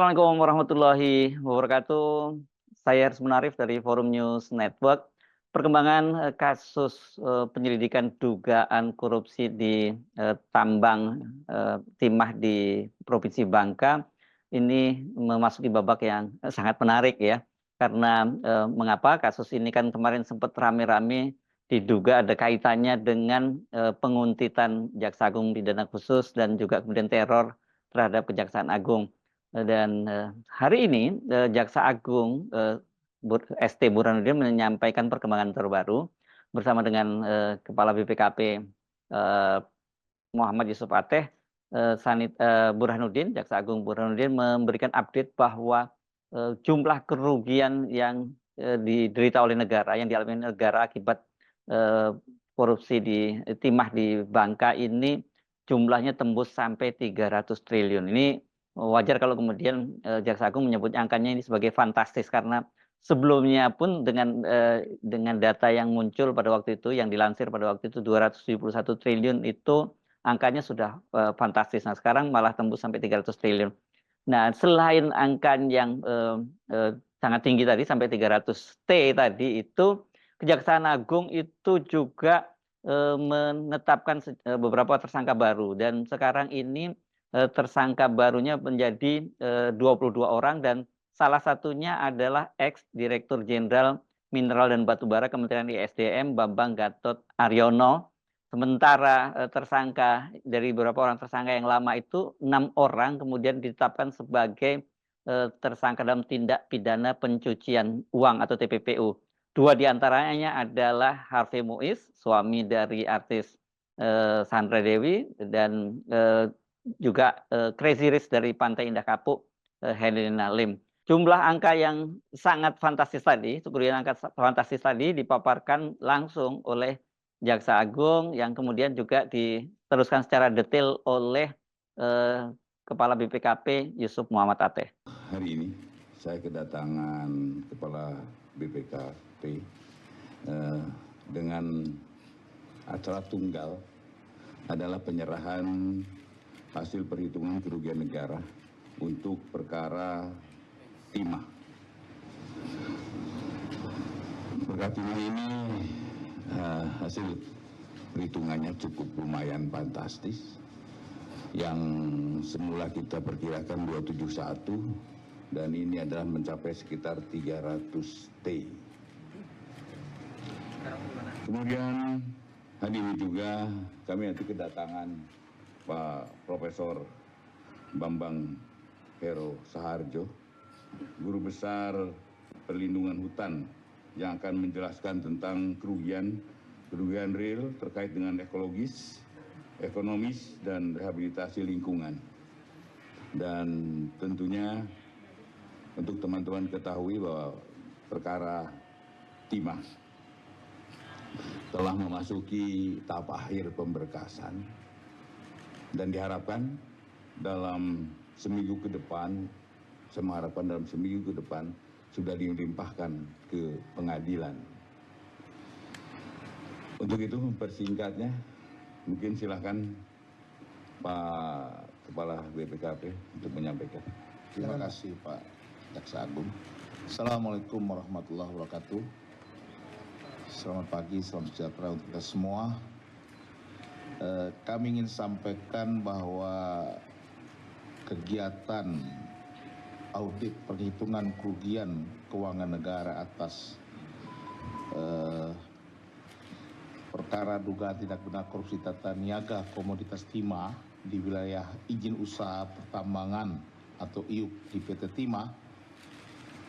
Assalamualaikum warahmatullahi wabarakatuh. Saya Aris Munarif dari Forum News Network. Perkembangan kasus penyelidikan dugaan korupsi di tambang timah di Provinsi Bangka ini memasuki babak yang sangat menarik ya. Karena mengapa kasus ini kan kemarin sempat rame-rame diduga ada kaitannya dengan penguntitan Jaksa Agung Pidana Khusus dan juga kemudian teror terhadap Kejaksaan Agung. Dan hari ini Jaksa Agung ST Burhanuddin menyampaikan perkembangan terbaru bersama dengan Kepala BPKP Muhammad Yusuf Ateh. Burhanuddin, Jaksa Agung Burhanuddin memberikan update bahwa jumlah kerugian yang diderita oleh negara, yang dialami negara akibat korupsi di timah di Bangka ini jumlahnya tembus sampai 300 triliun. Ini wajar kalau kemudian Jaksa Agung menyebut angkanya ini sebagai fantastis karena sebelumnya pun dengan data yang muncul pada waktu itu, yang dilansir pada waktu itu 271 triliun itu angkanya sudah fantastis. Nah sekarang malah tembus sampai 300 triliun. Nah selain angka yang sangat tinggi tadi sampai 300 T tadi itu, Kejaksaan Agung itu juga menetapkan beberapa tersangka baru dan sekarang ini tersangka barunya menjadi 22 orang dan salah satunya adalah ex-Direktur Jenderal Mineral dan Batubara Kementerian ISDM Bambang Gatot Aryono. Sementara tersangka dari beberapa orang tersangka yang lama itu 6 orang kemudian ditetapkan sebagai tersangka dalam tindak pidana pencucian uang atau TPPU. 2 diantaranya adalah Harvey Muiz, suami dari artis Sandra Dewi, dan juga Crazy Rich dari Pantai Indah Kapuk, Helena Lim. Jumlah angka yang sangat fantastis tadi, kemudian angka fantastis tadi dipaparkan langsung oleh Jaksa Agung yang kemudian juga diteruskan secara detail oleh Kepala BPKP Yusuf Muhammad Ateh. Hari ini saya kedatangan Kepala BPKP dengan acara tunggal adalah penyerahan hasil perhitungan kerugian negara untuk perkara timah. Perkara timah ini hasil perhitungannya cukup lumayan fantastis. Yang semula kita perkirakan 271 dan ini adalah mencapai sekitar 300 T. Kemudian hari ini juga kami nanti kedatangan Pak Profesor Bambang Hero Saharjo, Guru Besar Perlindungan Hutan, yang akan menjelaskan tentang kerugian real terkait dengan ekologis, ekonomis, dan rehabilitasi lingkungan. Dan tentunya untuk teman-teman ketahui bahwa perkara timah telah memasuki tahap akhir pemberkasan dan diharapkan dalam seminggu ke depan, sudah dilimpahkan ke pengadilan. Untuk itu mempersingkatnya, mungkin silakan Pak Kepala BPKP untuk menyampaikan. Terima kasih Pak Jaksa Agung. Assalamualaikum warahmatullahi wabarakatuh. Selamat pagi, salam sejahtera untuk kita semua. Kami ingin sampaikan bahwa kegiatan audit perhitungan kerugian keuangan negara atas perkara dugaan tindak benar korupsi tata niaga komoditas timah di wilayah izin usaha pertambangan atau IUP di PT Timah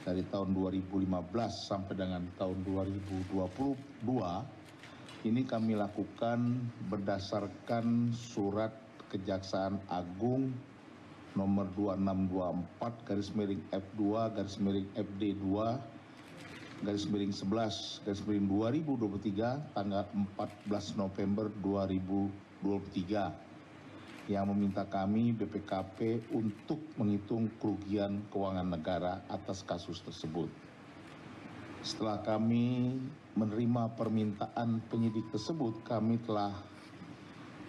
dari tahun 2015 sampai dengan tahun 2022 ini kami lakukan berdasarkan surat Kejaksaan Agung nomor 2624/F2/FD2 11/2023 tanggal 14 November 2023 yang meminta kami BPKP untuk menghitung kerugian keuangan negara atas kasus tersebut. Setelah kami menerima permintaan penyidik tersebut, kami telah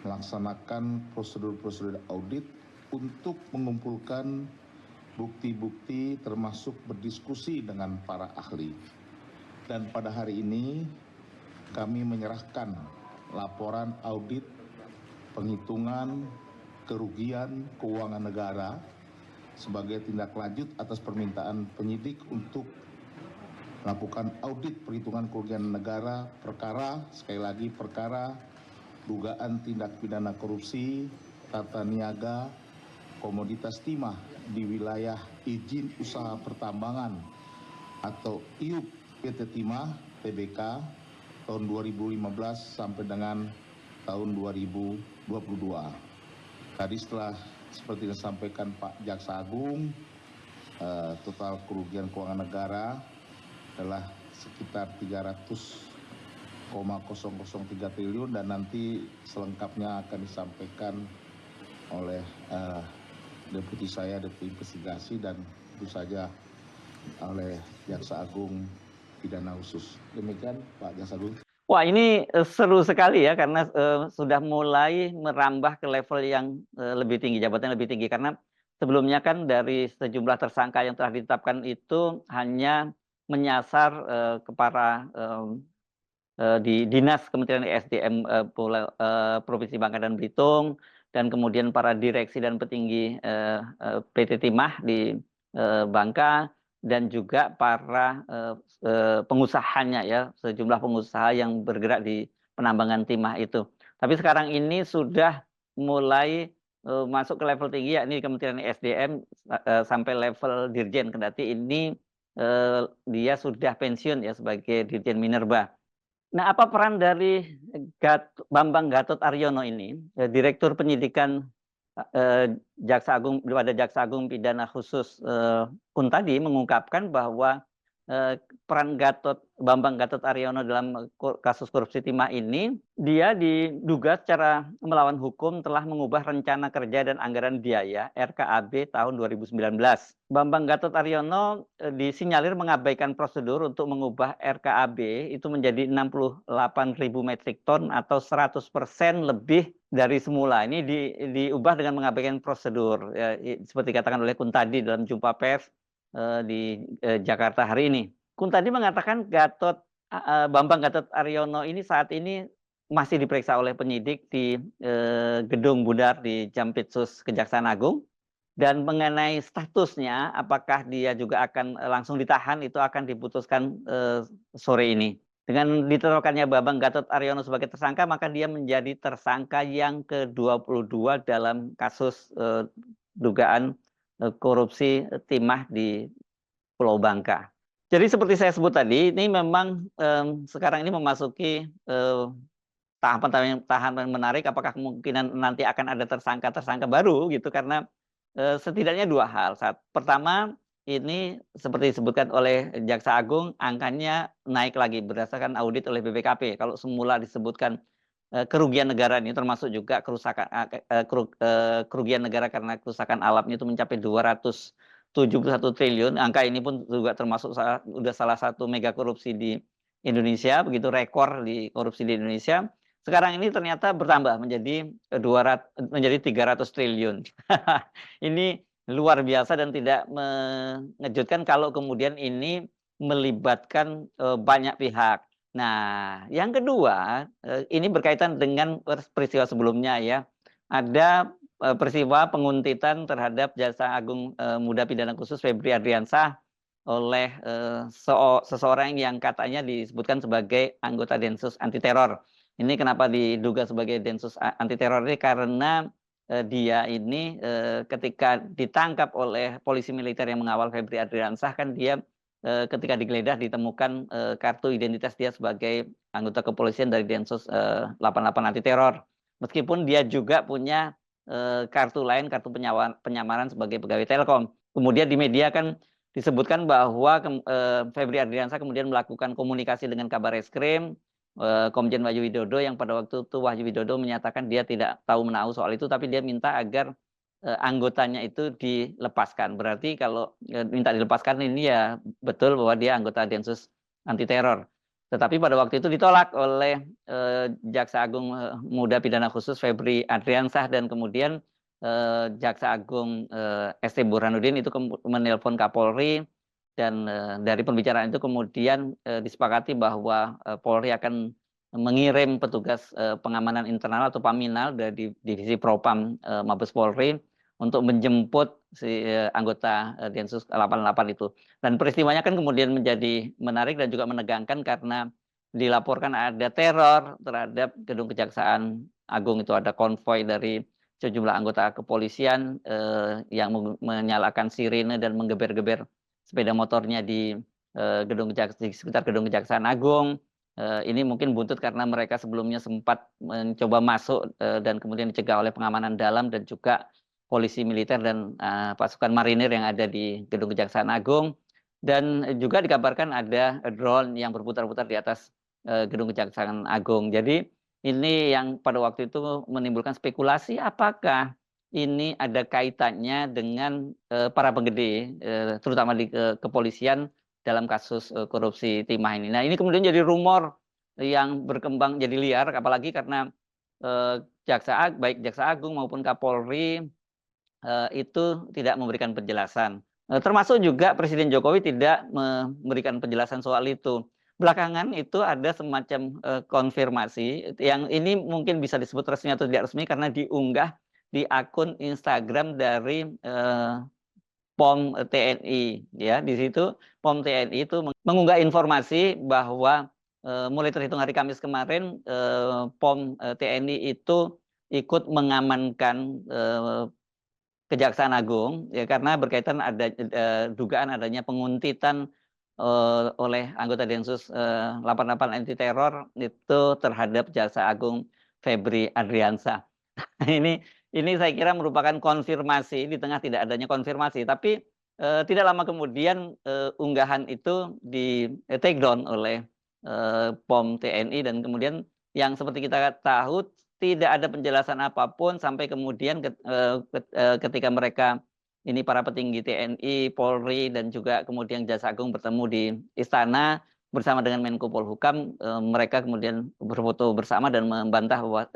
melaksanakan prosedur-prosedur audit untuk mengumpulkan bukti-bukti termasuk berdiskusi dengan para ahli. Dan pada hari ini kami menyerahkan laporan audit penghitungan kerugian keuangan negara sebagai tindak lanjut atas permintaan penyidik untuk melakukan audit perhitungan kerugian negara perkara, sekali lagi perkara dugaan tindak pidana korupsi, tata niaga, komoditas timah di wilayah izin usaha pertambangan atau IUP PT Timah Tbk tahun 2015 sampai dengan tahun 2022. Tadi setelah seperti disampaikan Pak Jaksa Agung, total kerugian keuangan negara adalah sekitar 300,003 triliun dan nanti selengkapnya akan disampaikan oleh deputi saya, deputi investigasi dan tentu saja oleh Jaksa Agung Pidana Khusus. Demikian Pak Jaksa Agung. Wah, ini seru sekali ya karena sudah mulai merambah ke level yang lebih tinggi, jabatan lebih tinggi karena sebelumnya kan dari sejumlah tersangka yang telah ditetapkan itu hanya menyasar kepada di Dinas Kementerian SDM Provinsi Bangka dan Belitung dan kemudian para direksi dan petinggi PT Timah di Bangka dan juga para pengusahanya ya, sejumlah pengusaha yang bergerak di penambangan timah itu. Tapi sekarang ini sudah mulai masuk ke level tinggi yakni Kementerian SDM sampai level Dirjen, kendati ini dia sudah pensiun ya sebagai Dirjen Minerba. Nah, apa peran dari Bambang Gatot Aryono ini, Direktur Penyidikan Jaksa Agung pada Jaksa Agung Pidana Khusus Kuntadi mengungkapkan bahwa peran Bambang Gatot Aryono dalam kasus korupsi timah ini, dia diduga secara melawan hukum telah mengubah rencana kerja dan anggaran biaya RKAB tahun 2019. Bambang Gatot Aryono disinyalir mengabaikan prosedur untuk mengubah RKAB itu menjadi 68.000 metrik ton atau 100% lebih dari semula. Ini diubah dengan mengabaikan prosedur, ya, seperti dikatakan oleh Kuntadi dalam jumpa pers di Jakarta hari ini. Kuntadi mengatakan Bambang Gatot Aryono ini saat ini masih diperiksa oleh penyidik di Gedung Bundar di Jampitsus Kejaksaan Agung. Dan mengenai statusnya, apakah dia juga akan langsung ditahan, itu akan diputuskan sore ini. Dengan ditetapkannya Bambang Gatot Aryono sebagai tersangka, maka dia menjadi tersangka yang ke-22 dalam kasus dugaan korupsi timah di Pulau Bangka. Jadi seperti saya sebut tadi, ini memang sekarang ini memasuki tahapan menarik. Apakah kemungkinan nanti akan ada tersangka baru gitu, karena setidaknya dua hal. Pertama, ini seperti disebutkan oleh Jaksa Agung, angkanya naik lagi berdasarkan audit oleh BPKP. Kalau semula disebutkan kerugian negara ini termasuk juga kerugian negara karena kerusakan alamnya itu mencapai 271 triliun. Angka ini pun juga termasuk sudah salah satu mega korupsi di Indonesia, begitu rekor di korupsi di Indonesia. Sekarang ini ternyata bertambah menjadi 300 triliun. Ini luar biasa dan tidak mengejutkan kalau kemudian ini melibatkan banyak pihak. Nah, yang kedua, ini berkaitan dengan peristiwa sebelumnya ya. Ada peristiwa penguntitan terhadap Jaksa Agung Muda Pidana Khusus Febri Adriansah oleh seseorang yang katanya disebutkan sebagai anggota Densus Anti Teror. Ini kenapa diduga sebagai Densus Anti Teror ini karena dia ini ketika ditangkap oleh polisi militer yang mengawal Febri Adriansah, kan dia ketika digeledah ditemukan kartu identitas dia sebagai anggota kepolisian dari Densus 88 Anti Teror. Meskipun dia juga punya kartu lain, kartu penyamaran sebagai pegawai Telkom. Kemudian di media kan disebutkan bahwa Febri Adriansah kemudian melakukan komunikasi dengan Kabareskrim, Komjen Wahyu Widodo, yang pada waktu itu Wahyu Widodo menyatakan dia tidak tahu menahu soal itu, tapi dia minta agar anggotanya itu dilepaskan. Berarti kalau minta dilepaskan ini ya betul bahwa dia anggota Densus Anti Teror. Tetapi pada waktu itu ditolak oleh Jaksa Agung Muda Pidana Khusus Febri Adriansah, dan kemudian Jaksa Agung ST Burhanuddin itu menelpon Kapolri dan dari pembicaraan itu kemudian disepakati bahwa Polri akan mengirim petugas pengamanan internal atau Paminal dari Divisi Propam Mabes Polri untuk menjemput si anggota Densus 88 itu. Dan peristiwanya kan kemudian menjadi menarik dan juga menegangkan karena dilaporkan ada teror terhadap gedung Kejaksaan Agung. Itu ada konvoi dari sejumlah anggota kepolisian yang menyalakan sirine dan menggeber-geber sepeda motornya di di sekitar gedung Kejaksaan Agung. Ini mungkin buntut karena mereka sebelumnya sempat mencoba masuk dan kemudian dicegah oleh pengamanan dalam dan juga polisi militer dan pasukan marinir yang ada di gedung Kejaksaan Agung. Dan juga dikabarkan ada drone yang berputar-putar di atas gedung Kejaksaan Agung. Jadi ini yang pada waktu itu menimbulkan spekulasi apakah ini ada kaitannya dengan para penggede, terutama di kepolisian dalam kasus korupsi timah ini. Nah, ini kemudian jadi rumor yang berkembang jadi liar, apalagi karena baik Jaksa Agung maupun Kapolri itu tidak memberikan penjelasan. Termasuk juga Presiden Jokowi tidak memberikan penjelasan soal itu. Belakangan itu ada semacam konfirmasi yang ini mungkin bisa disebut resmi atau tidak resmi karena diunggah di akun Instagram dari POM TNI, ya. Di situ POM TNI itu mengunggah informasi bahwa mulai terhitung hari Kamis kemarin POM TNI itu ikut mengamankan Kejaksaan Agung, ya, karena berkaitan ada dugaan adanya penguntitan oleh anggota Densus 88 anti teror itu terhadap Jaksa Agung Febri Adriansyah. Ini saya kira merupakan konfirmasi di tengah tidak adanya konfirmasi, tapi tidak lama kemudian unggahan itu di take down oleh POM TNI dan kemudian yang seperti kita tahu tidak ada penjelasan apapun sampai kemudian ketika mereka ini para petinggi TNI, Polri dan juga kemudian Jaksa Agung bertemu di istana bersama dengan Menko Polhukam, mereka kemudian berfoto bersama dan membantah bahwa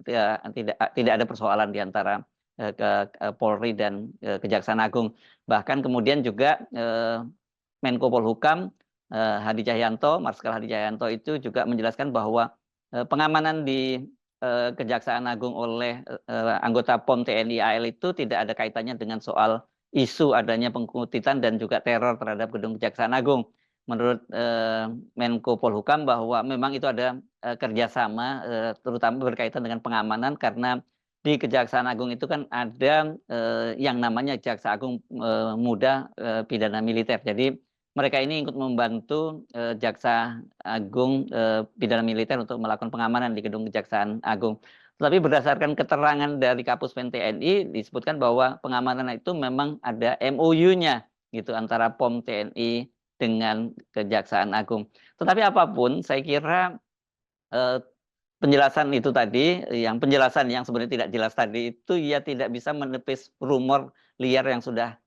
tidak ada persoalan di antara Polri dan Kejaksaan Agung. Bahkan kemudian juga Menko Polhukam Hadi Cahyanto, Marskal Hadi Cahyanto itu juga menjelaskan bahwa pengamanan di Kejaksaan Agung oleh anggota POM TNI AL itu tidak ada kaitannya dengan soal isu adanya pengkuntitan dan juga teror terhadap gedung Kejaksaan Agung. Menurut Menko Polhukam bahwa memang itu ada kerjasama terutama berkaitan dengan pengamanan karena di Kejaksaan Agung itu kan ada yang namanya Jaksa Agung Muda Pidana Militer. Jadi mereka ini ikut membantu Jaksa Agung Pidana Militer untuk melakukan pengamanan di gedung Kejaksaan Agung. Tetapi berdasarkan keterangan dari Kapus Pen TNI disebutkan bahwa pengamanan itu memang ada MOU-nya gitu antara POM TNI dengan Kejaksaan Agung. Tetapi apapun, saya kira penjelasan itu tadi, penjelasan yang sebenarnya tidak jelas tadi itu ya tidak bisa menepis rumor liar yang sudah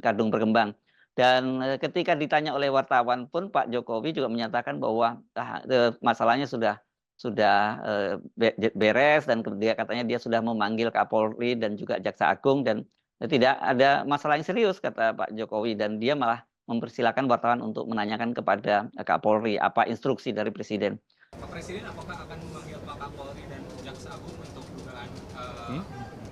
kadung berkembang. Dan ketika ditanya oleh wartawan pun Pak Jokowi juga menyatakan bahwa masalahnya sudah beres dan dia katanya dia sudah memanggil Kapolri dan juga Jaksa Agung dan tidak ada masalah yang serius kata Pak Jokowi dan dia malah mempersilahkan wartawan untuk menanyakan kepada Kapolri apa instruksi dari Presiden. Pak Presiden apakah akan memanggil Pak Kapolri dan Jaksa Agung untuk dugaan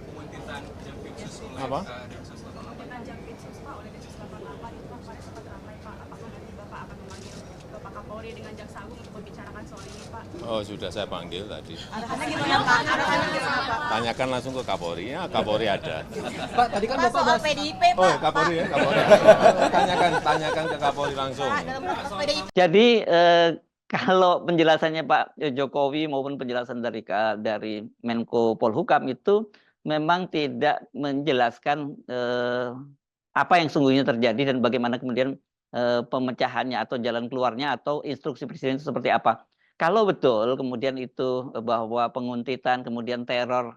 penguntitan Jampitsus oleh Densus 88? Jampitsus Pak oleh Densus 88 itu kan pada sempat ramai Pak. Apakah nanti Bapak akan memanggil Bapak Kapolri dengan Jaksa Agung untuk membicarakan soal ini Pak? Oh sudah saya panggil tadi. Arahannya gimana Pak? Arahannya gimana Pak? Tanyakan langsung ke Kapolri, ya Kapolri ada. Pak tadi kan Bapak soal PDIP Pak. Oh Kapolri ya Kapolri. Tanyakan ke Kapolri langsung. Jadi kalau penjelasannya Pak Jokowi maupun penjelasan dari Menko Polhukam itu memang tidak menjelaskan apa yang sungguhnya terjadi dan bagaimana kemudian pemecahannya atau jalan keluarnya atau instruksi Presiden itu seperti apa. Kalau betul kemudian itu bahwa penguntitan kemudian teror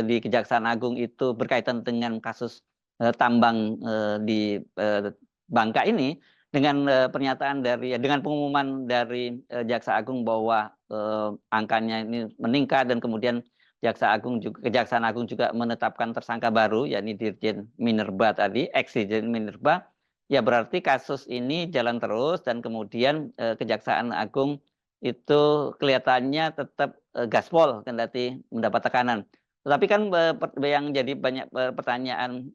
di Kejaksaan Agung itu berkaitan dengan kasus tambang di Bangka ini, dengan pernyataan dengan pengumuman dari Jaksa Agung bahwa angkanya ini meningkat dan kemudian Kejaksaan Agung juga menetapkan tersangka baru, yakni Dirjen Minerba tadi, ex-Dirjen Minerba. Ya berarti kasus ini jalan terus dan kemudian Kejaksaan Agung itu kelihatannya tetap gaspol kendati mendapat tekanan. Tetapi kan yang jadi banyak pertanyaan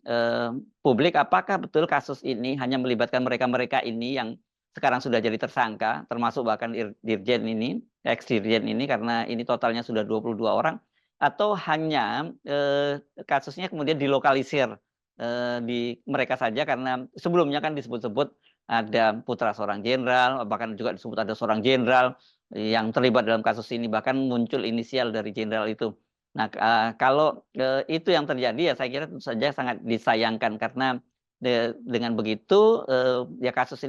publik, apakah betul kasus ini hanya melibatkan mereka-mereka ini yang sekarang sudah jadi tersangka, termasuk bahkan Dirjen ini, ex-Dirjen ini, karena ini totalnya sudah 22 orang, atau hanya kasusnya kemudian dilokalisir di mereka saja, karena sebelumnya kan disebut-sebut ada putra seorang jenderal, bahkan juga disebut ada seorang jenderal yang terlibat dalam kasus ini, bahkan muncul inisial dari jenderal itu. Nah, kalau itu yang terjadi, ya saya kira tentu saja sangat disayangkan, karena dengan begitu ya kasus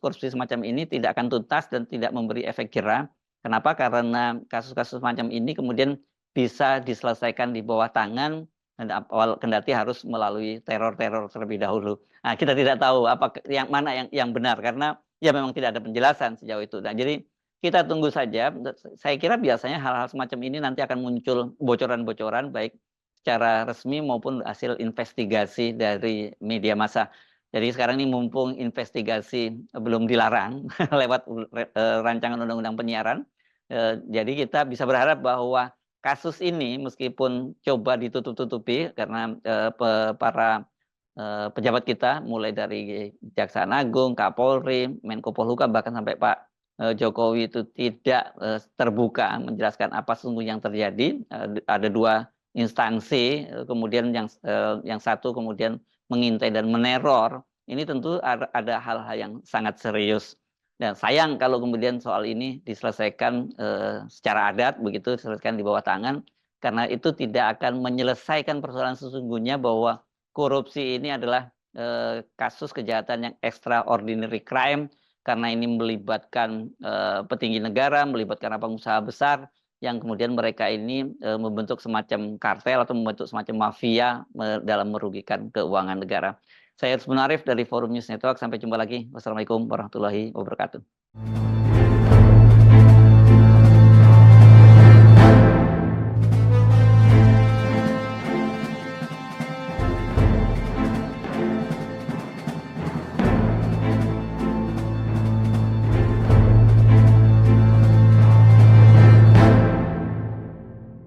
korupsi semacam ini tidak akan tuntas dan tidak memberi efek jera. Kenapa? Karena kasus-kasus semacam ini kemudian bisa diselesaikan di bawah tangan, dan kendati harus melalui teror-teror terlebih dahulu. Nah, kita tidak tahu apa yang mana yang benar, karena ya memang tidak ada penjelasan sejauh itu. Nah, jadi kita tunggu saja. Saya kira biasanya hal-hal semacam ini nanti akan muncul bocoran-bocoran, baik secara resmi maupun hasil investigasi dari media massa. Jadi sekarang ini mumpung investigasi belum dilarang lewat rancangan undang-undang penyiaran, jadi kita bisa berharap bahwa kasus ini meskipun coba ditutup-tutupi karena para pejabat kita, mulai dari Kejaksaan Agung, Kapolri, Menko Polhukam, bahkan sampai Pak Jokowi itu tidak terbuka menjelaskan apa sesungguhnya yang terjadi. Ada dua instansi, kemudian yang satu kemudian mengintai dan meneror. Ini tentu ada hal-hal yang sangat serius. Dan sayang kalau kemudian soal ini diselesaikan secara adat, begitu diselesaikan di bawah tangan, karena itu tidak akan menyelesaikan persoalan sesungguhnya bahwa korupsi ini adalah kasus kejahatan yang extraordinary crime, karena ini melibatkan petinggi negara, melibatkan pengusaha besar, yang kemudian mereka ini membentuk semacam kartel atau membentuk semacam mafia dalam merugikan keuangan negara. Saya Arif dari Forum News Network. Sampai jumpa lagi. Wassalamualaikum warahmatullahi wabarakatuh.